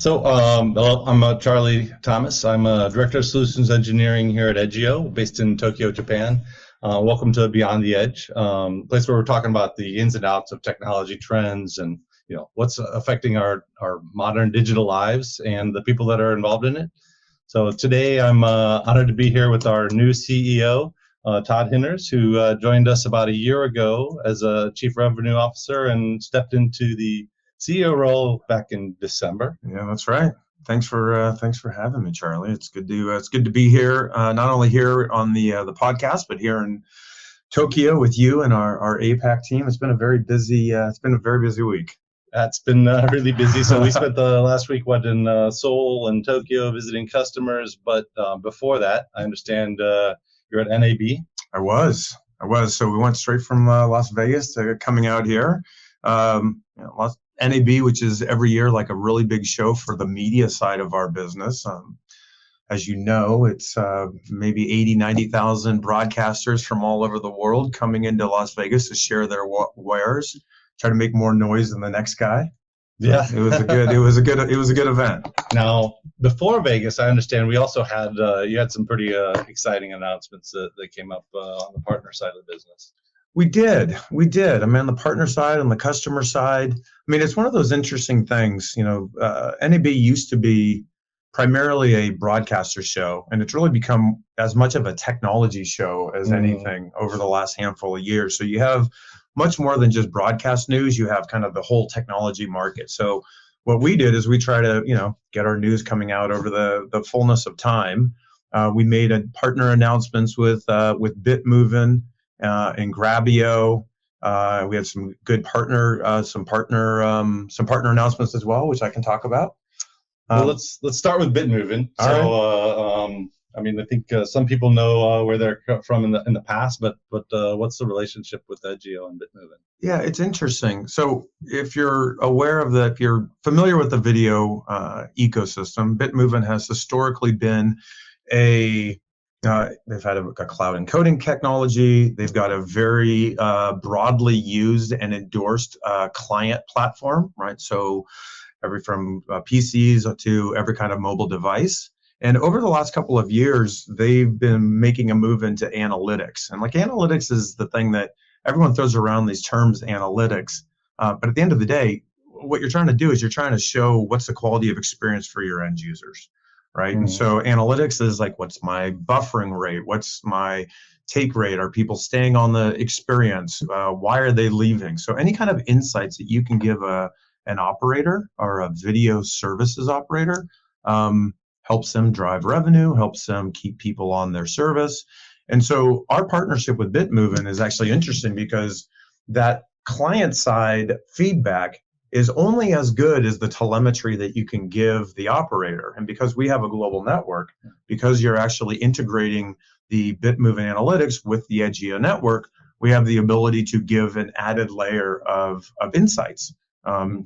Hello, I'm Charley Thomas. I'm a Director of Solutions Engineering here at Edgio, based in Tokyo, Japan. Welcome to Beyond the Edge, place where we're talking about the ins and outs of technology trends and what's affecting our modern digital lives and the people that are involved in it. So today I'm honored to be here with our new CEO, Todd Hinders, who joined us about a year ago as a Chief Revenue Officer and stepped into the CEO role back in December. Yeah, that's right. Thanks for having me, Charlie. It's good to be here. Not only here on the podcast, but here in Tokyo with you and our APAC team. It's been a very busy week. It's been really busy. So we spent the last week in Seoul and Tokyo visiting customers. But before that, I understand you're at NAB. I was. So we went straight from Las Vegas to coming out here. NAB, which is every year like a really big show for the media side of our business. As you know, it's maybe 80, 90,000 broadcasters from all over the world coming into Las Vegas to share their wares, try to make more noise than the next guy. Yeah, it was a good event. Now, before Vegas, I understand we also had you had some pretty exciting announcements that came up on the partner side of the business. We did. I mean, on the partner side, on the customer side, I mean, it's one of those interesting things. NAB used to be primarily a broadcaster show, and it's really become as much of a technology show as anything over the last handful of years. So you have much more than just broadcast news. You have kind of the whole technology market. So what we did is we try to, get our news coming out over the fullness of time. We made partner announcements with Bitmovin. And Grabio, we had some good partner announcements as well, which I can talk about. Well, let's start with Bitmovin. I mean, I think some people know where they're from in the past, but what's the relationship with Edgio and Bitmovin? Yeah, it's interesting. So if you're familiar with the video ecosystem, Bitmovin has historically been they've had a cloud encoding technology. They've got a very broadly used and endorsed client platform, right? So from PCs to every kind of mobile device. And over the last couple of years, they've been making a move into analytics. And like analytics is the thing that everyone throws around these terms, analytics. But at the end of the day, what you're trying to do is you're trying to show what's the quality of experience for your end users. Right. And so analytics is like, what's my buffering rate? What's my take rate? Are people staying on the experience? Why are they leaving? So any kind of insights that you can give an operator or a video services operator helps them drive revenue, helps them keep people on their service. And so our partnership with Bitmovin is actually interesting because that client side feedback is only as good as the telemetry that you can give the operator. And because we have a global network, because you're actually integrating the Bitmovin analytics with the Edgio network, we have the ability to give an added layer of insights. For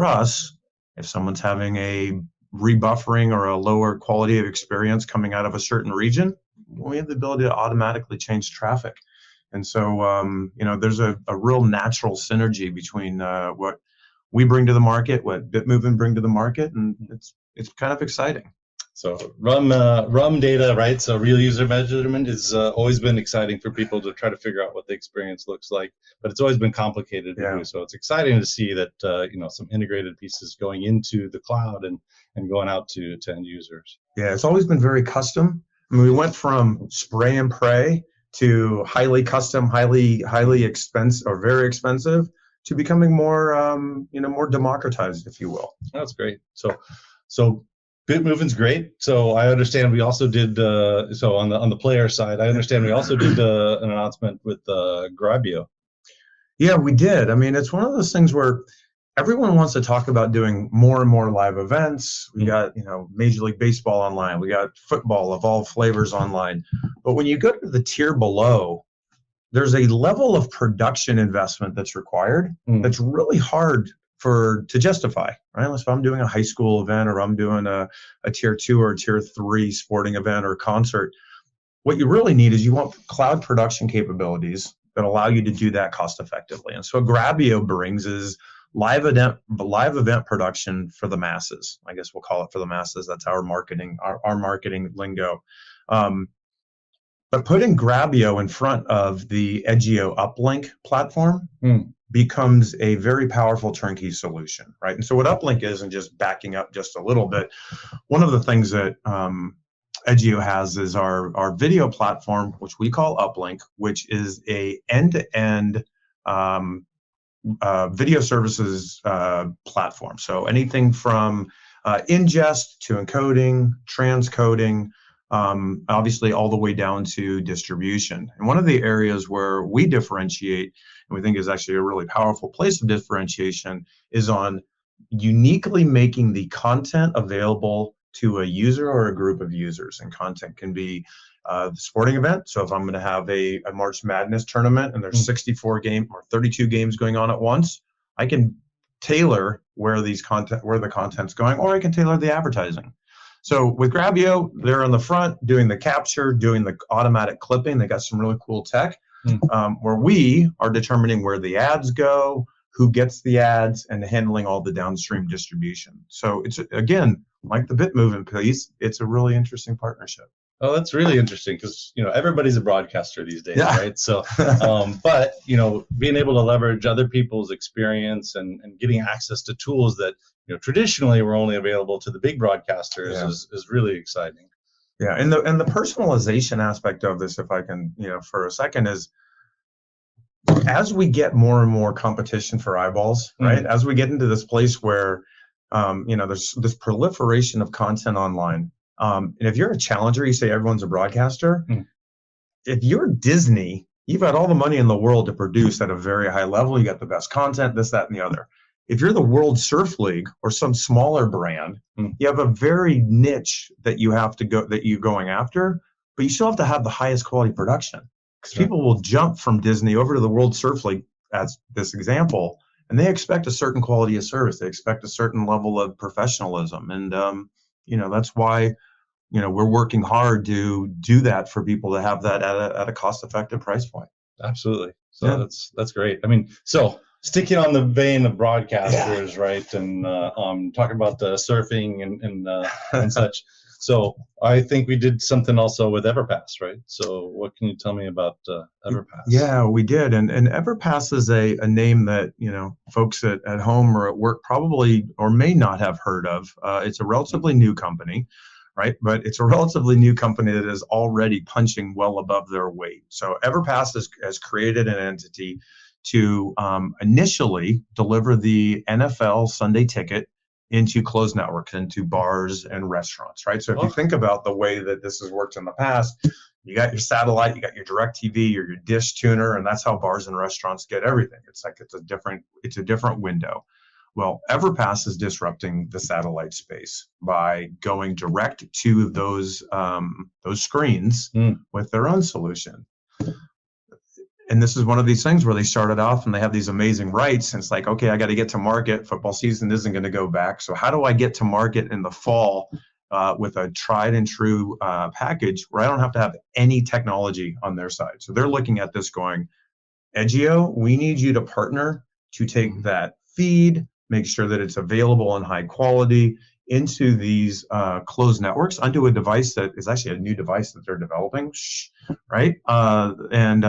us, if someone's having a rebuffering or a lower quality of experience coming out of a certain region, we have the ability to automatically change traffic. And so, there's a real natural synergy between what we bring to the market, what Bitmovin bring to the market, and it's kind of exciting. So RUM data, right? So real user measurement has always been exciting for people to try to figure out what the experience looks like, but it's always been complicated to do. So it's exciting to see that some integrated pieces going into the cloud and going out to end users. Yeah, it's always been very custom. I mean, we went from spray and pray to highly custom, highly expensive or very expensive to becoming more, more democratized, if you will. That's great. So Bitmovin's great. So I understand we also did, so on the player side, I understand we also did an announcement with Grabio. Yeah, we did. I mean, it's one of those things where everyone wants to talk about doing more and more live events. We got, Major League Baseball online. We got football of all flavors online. But when you go to the tier below, there's a level of production investment that's required that's really hard to justify, right? If I'm doing a high school event or I'm doing a tier 2 or tier 3 sporting event or concert, what you really need is you want cloud production capabilities that allow you to do that cost effectively. And so what Grabio brings is live event production for the masses. I guess we'll call it for the masses. That's our marketing lingo. But putting Grabio in front of the Edgio uplink platform becomes a very powerful turnkey solution, right? And so what uplink is, and just backing up just a little bit, one of the things that Edgio has is our video platform, which we call uplink, which is a end-to-end video services platform. So anything from ingest to encoding, transcoding, obviously all the way down to distribution. And one of the areas where we differentiate, and we think is actually a really powerful place of differentiation, is on uniquely making the content available to a user or a group of users. And content can be the sporting event. So if I'm going to have a March Madness tournament and there's 64 games or 32 games going on at once, I can tailor where the content's going, or I can tailor the advertising. So with Grabio, they're in the front doing the capture, doing the automatic clipping. They got some really cool tech where we are determining where the ads go, who gets the ads, and handling all the downstream distribution. So it's, again, like the bit moving piece, it's a really interesting partnership. Oh, that's really interesting because, everybody's a broadcaster these days, right? So, but, being able to leverage other people's experience and getting access to tools that, traditionally were only available to the big broadcasters is really exciting. Yeah, and the personalization aspect of this, if I can, for a second, is as we get more and more competition for eyeballs, right? As we get into this place where, there's this proliferation of content online. And if you're a challenger, you say everyone's a broadcaster. If you're Disney, you've got all the money in the world to produce at a very high level. You got the best content, this, that, and the other. If you're the World Surf League or some smaller brand, you have a very niche that you're going after, but you still have to have the highest quality production, because people will jump from Disney over to the World Surf League, as this example, and they expect a certain quality of service. They expect a certain level of professionalism. And, that's why, we're working hard to do that for people to have that at a cost-effective price point. Absolutely. So that's great. I mean, so sticking on the vein of broadcasters, right, and talking about the surfing and such. So I think we did something also with Everpass, right? So what can you tell me about Everpass? Yeah, we did. And Everpass is a name that, folks at home or at work probably or may not have heard of. It's a relatively new company, right? But it's a relatively new company that is already punching well above their weight. So Everpass has created an entity to initially deliver the NFL Sunday ticket into closed networks, into bars and restaurants, right? So if you think about the way that this has worked in the past, you got your satellite, you got your DirecTV or your dish tuner, and that's how bars and restaurants get everything. It's a different window. Well, Everpass is disrupting the satellite space by going direct to those screens with their own solution. And this is one of these things where they started off and they have these amazing rights. And it's like, okay, I got to get to market. Football season isn't going to go back. So how do I get to market in the fall with a tried and true package where I don't have to have any technology on their side? So they're looking at this going, Edgio, we need you to partner to take that feed, make sure that it's available in high quality into these closed networks onto a device that is actually a new device that they're developing, right? And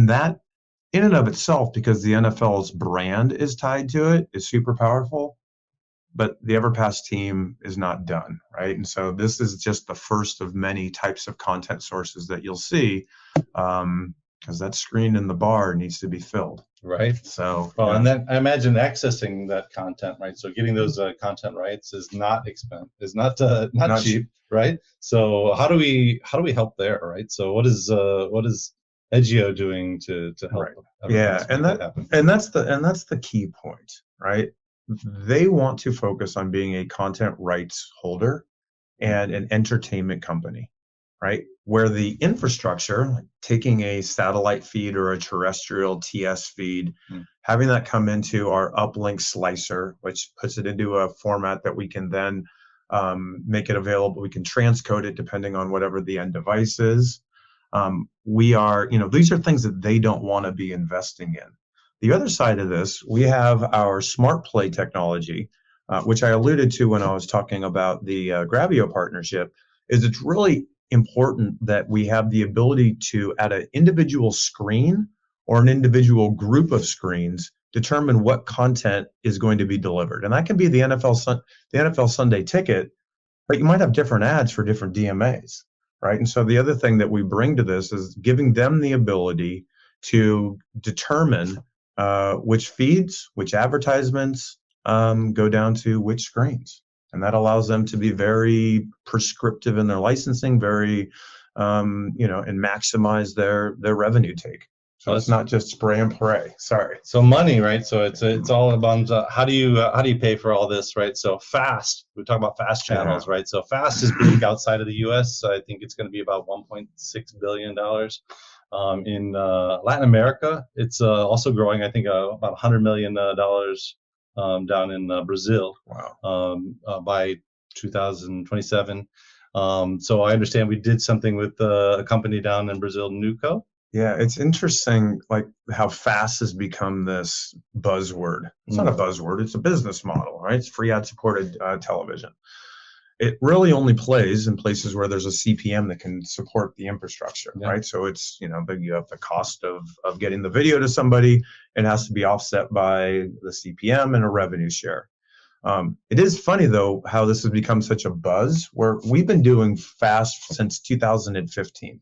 that in and of itself, because the NFL's brand is tied to it, is super powerful. But the Everpass team is not done, right? And so this is just the first of many types of content sources that you'll see, because that screen in the bar needs to be filled. Right. So, and then I imagine accessing that content, right? So getting those content rights is not not cheap, right? So how do we help there, right? So what is Edgio doing to help? Right. And that's the key point, right? They want to focus on being a content rights holder and an entertainment company, right? Where the infrastructure, like taking a satellite feed or a terrestrial TS feed, having that come into our uplink slicer, which puts it into a format that we can then make it available. We can transcode it depending on whatever the end device is. These are things that they don't want to be investing in. The other side of this, we have our smart play technology, which I alluded to when I was talking about the Gravio partnership, is it's really important that we have the ability to, at an individual screen or an individual group of screens, determine what content is going to be delivered. And that can be the NFL Sunday Ticket, but you might have different ads for different DMAs, right? And so the other thing that we bring to this is giving them the ability to determine which feeds, which advertisements go down to which screens. And that allows them to be very prescriptive in their licensing, very, and maximize their revenue take. So it's not just spray and pray. Sorry. So money, right? So it's all about how do you pay for all this, right? So FAST, we talk about FAST channels, right? So FAST is big outside of the U.S. So I think it's going to be about $1.6 billion. In Latin America, it's also growing. I think about $100 million down in Brazil. Wow. By 2027. So I understand we did something with a company down in Brazil, Nuco. Yeah, it's interesting, like how FAST has become this buzzword. It's not a buzzword; it's a business model, right? It's free ad-supported television. It really only plays in places where there's a CPM that can support the infrastructure, right? So it's, you have the cost of getting the video to somebody. It has to be offset by the CPM and a revenue share. It is funny, though, how this has become such a buzz, where we've been doing FAST since 2015,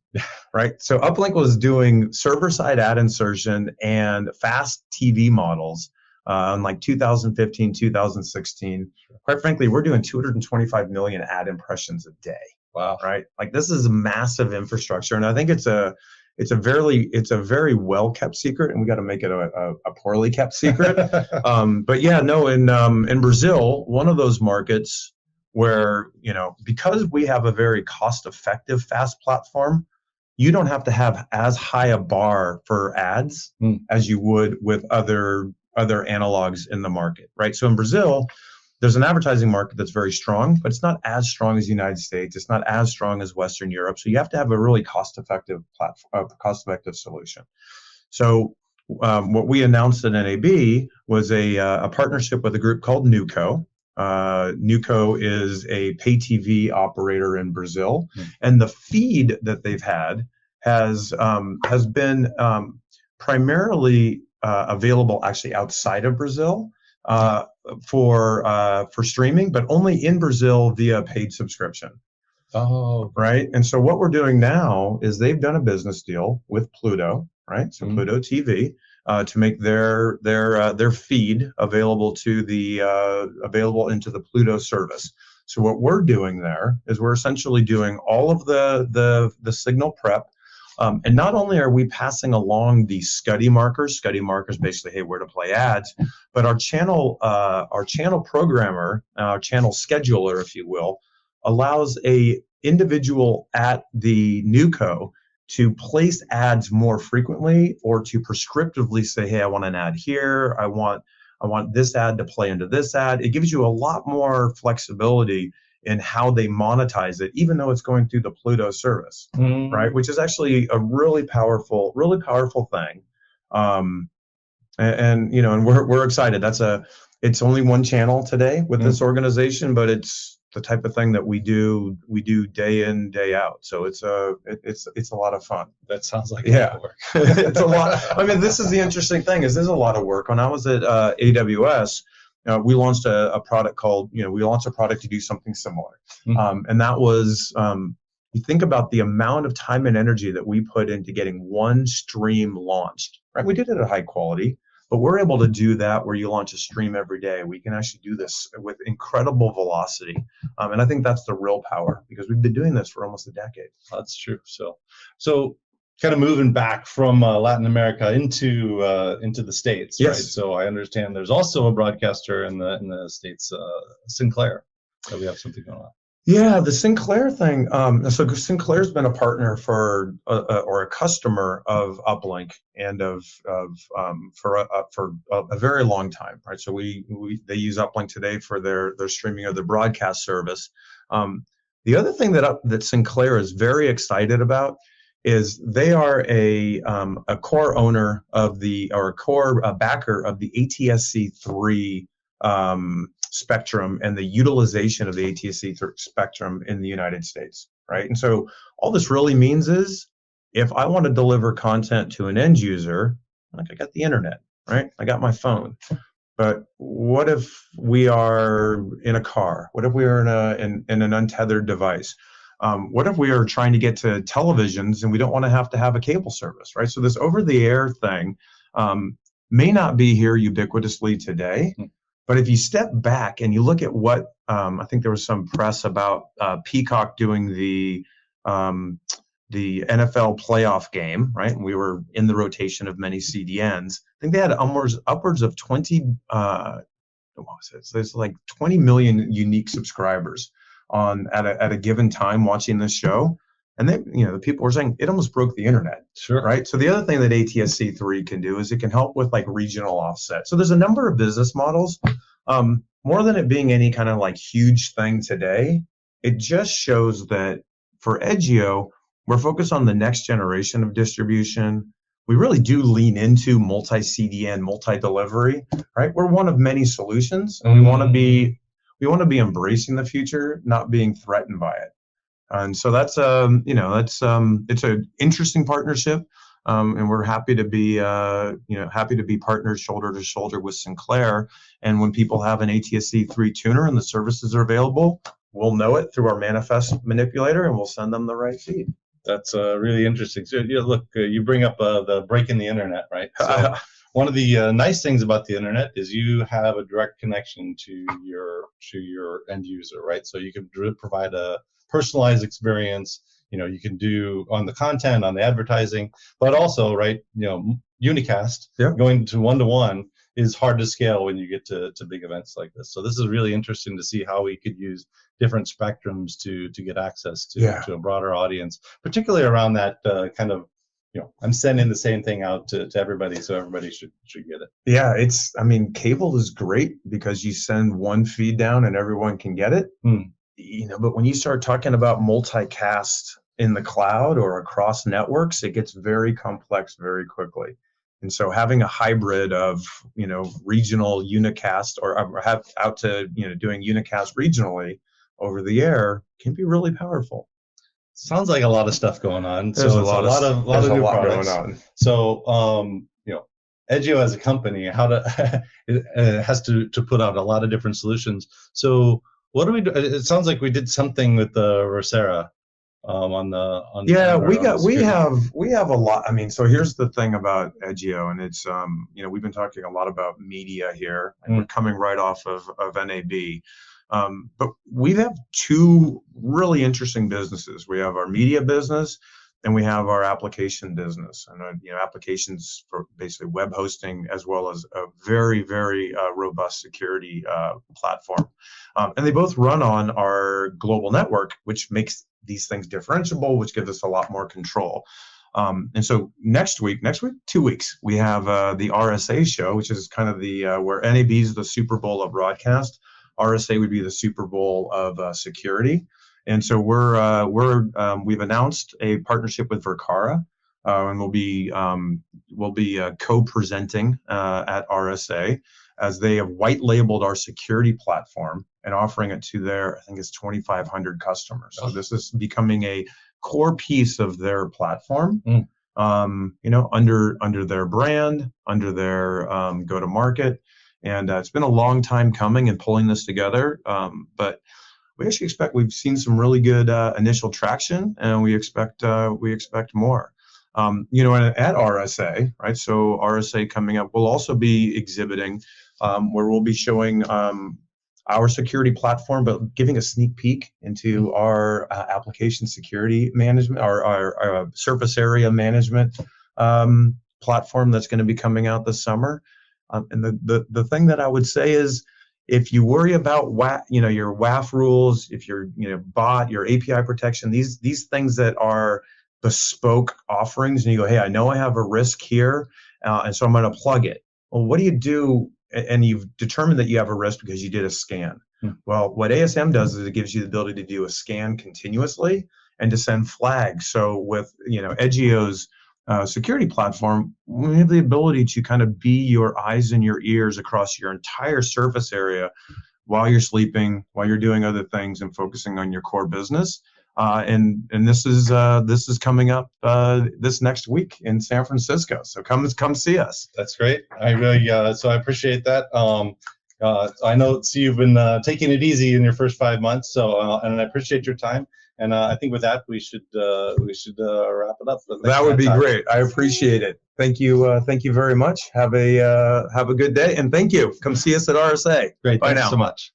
right? So Uplink was doing server-side ad insertion and FAST TV models in like 2015, 2016. Quite frankly, we're doing 225 million ad impressions a day. Wow. Right? Like, this is a massive infrastructure, and I think it's a very well kept secret, and we got to make it a poorly kept secret. But yeah, no, in Brazil, one of those markets where, because we have a very cost effective FAST platform, you don't have to have as high a bar for ads as you would with other analogs in the market, right? So in Brazil, there's an advertising market that's very strong, but it's not as strong as the United States. It's not as strong as Western Europe. So you have to have a really cost-effective solution. So what we announced at NAB was a partnership with a group called Nuco. Nuco is a pay TV operator in Brazil, and the feed that they've had has been primarily available actually outside of Brazil. For streaming, but only in Brazil via paid subscription. Oh, right. And so what we're doing now is they've done a business deal with Pluto, right? So Pluto TV to make their feed available into the Pluto service. So what we're doing there is we're essentially doing all of the signal prep. And not only are we passing along the SCUDdy markers basically, hey, where to play ads, but our channel programmer, our channel scheduler, if you will, allows a individual at the Nuco to place ads more frequently, or to prescriptively say, hey, I want an ad here, I want this ad to play into this ad. It gives you a lot more flexibility in how they monetize it, even though it's going through the Pluto service, right? Which is actually a really powerful thing. And we're excited. It's only one channel today with this organization, but it's the type of thing that we do day in, day out. So it's a lot of fun. That sounds like a lot of work. It's a lot. I mean, this is the interesting thing, is there's a lot of work. When I was at AWS, we launched a product to do something similar. And that was, you think about the amount of time and energy that we put into getting one stream launched, right? We did it at high quality, but we're able to do that where you launch a stream every day. We can actually do this with incredible velocity. And I think that's the real power, because we've been doing this for almost a decade. That's true. So kind of moving back from Latin America into the States, yes. Right? So I understand there's also a broadcaster in the States, Sinclair, that we have something going on. Yeah, the Sinclair thing. So Sinclair's been a partner for or a customer of Uplink and for a very long time, right? So they use Uplink today for their streaming of their broadcast service. The other thing that Sinclair is very excited about is they are a core owner of or a core backer of the ATSC3 spectrum and the utilization of the ATSC spectrum in the United States, right? And so all this really means is if I want to deliver content to an end user, like I got the internet, right? I got my phone. But what if we are in a car? What if we are in an untethered device? What if we are trying to get to televisions and we don't want to have a cable service, right? So this over-the-air thing may not be here ubiquitously today, but if you step back and you look at what I think there was some press about Peacock doing the NFL playoff game, right? And we were in the rotation of many CDNs. I think they had upwards of 20, what was it? So there's like 20 million unique subscribers at a given time watching this show. And they, the people were saying it almost broke the internet. Sure. Right. So the other thing that ATSC3 can do is it can help with like regional offset. So there's a number of business models. More than it being any kind of like huge thing today, it just shows that for Edgio, we're focused on the next generation of distribution. We really do lean into multi-CDN, multi-delivery, right? We're one of many solutions, and we want to be embracing the future, not being threatened by it. And so that's it's an interesting partnership, and we're happy to be partnered shoulder to shoulder with Sinclair. And when people have an ATSC3 tuner and the services are available, we'll know it through our manifest manipulator, and we'll send them the right feed. That's really interesting. So, look, you bring up the break in the internet, right? So one of the nice things about the internet is you have a direct connection to your end user, right? So you can provide a personalized experience. You can do on the content, on the advertising, but also, right? Unicast going to one-to-one is hard to scale when you get to big events like this. So this is really interesting to see how we could use different spectrums to get access to a broader audience, particularly around that kind of, I'm sending the same thing out to everybody, so everybody should get it. Yeah, cable is great because you send one feed down and everyone can get it. But when you start talking about multicast in the cloud or across networks, it gets very complex very quickly. And so having a hybrid of, regional unicast or have out to, doing unicast regionally over the air can be really powerful. Sounds like a lot of stuff going on. There's a lot of new products going on. So, Edgio as a company, it has to put out a lot of different solutions. So what do we do? It sounds like we did something with the Rosera. We have a lot. So here's the thing about Edgio, and it's we've been talking a lot about media here, and we're coming right off of NAB. But we have two really interesting businesses. We have our media business, and we have our application business, and applications for basically web hosting as well as a very, very robust security platform. And they both run on our global network, which makes these things differentiable, which gives us a lot more control. And so next week, 2 weeks, we have the RSA show, which is kind of the where NAB is the Super Bowl of broadcast. RSA would be the Super Bowl of security. And so we've announced a partnership with Verkara, and we'll be co-presenting at RSA as they have white labeled our security platform and offering it to their, I think it's 2,500 customers. So this is becoming a core piece of their platform, under their brand, under their go-to-market. And it's been a long time coming and pulling this together. But we actually we've seen some really good initial traction, and we expect more. At RSA, right? So RSA coming up, we'll also be exhibiting where we'll be showing our security platform, but giving a sneak peek into our application security management, our surface area management platform that's going to be coming out this summer. And the thing that I would say is, if you worry about your WAF rules, if you're bot, your API protection, these things that are bespoke offerings, and you go, hey, I know I have a risk here, and so I'm going to plug it. Well, what do you do? And you've determined that you have a risk because you did a scan. Well, what ASM does is it gives you the ability to do a scan continuously and to send flags. So with Edgio's security platform, we have the ability to kind of be your eyes and your ears across your entire surface area while you're sleeping, while you're doing other things, and focusing on your core business. And this is coming up this next week in San Francisco. So come see us. That's great. I really so I appreciate that. I know you've been taking it easy in your first 5 months. So and I appreciate your time. And I think with that we should wrap it up. That would be great. I appreciate it. Thank you. Thank you very much. Have a good day, and thank you. Come see us at RSA. Great. Bye Thank now. you so much.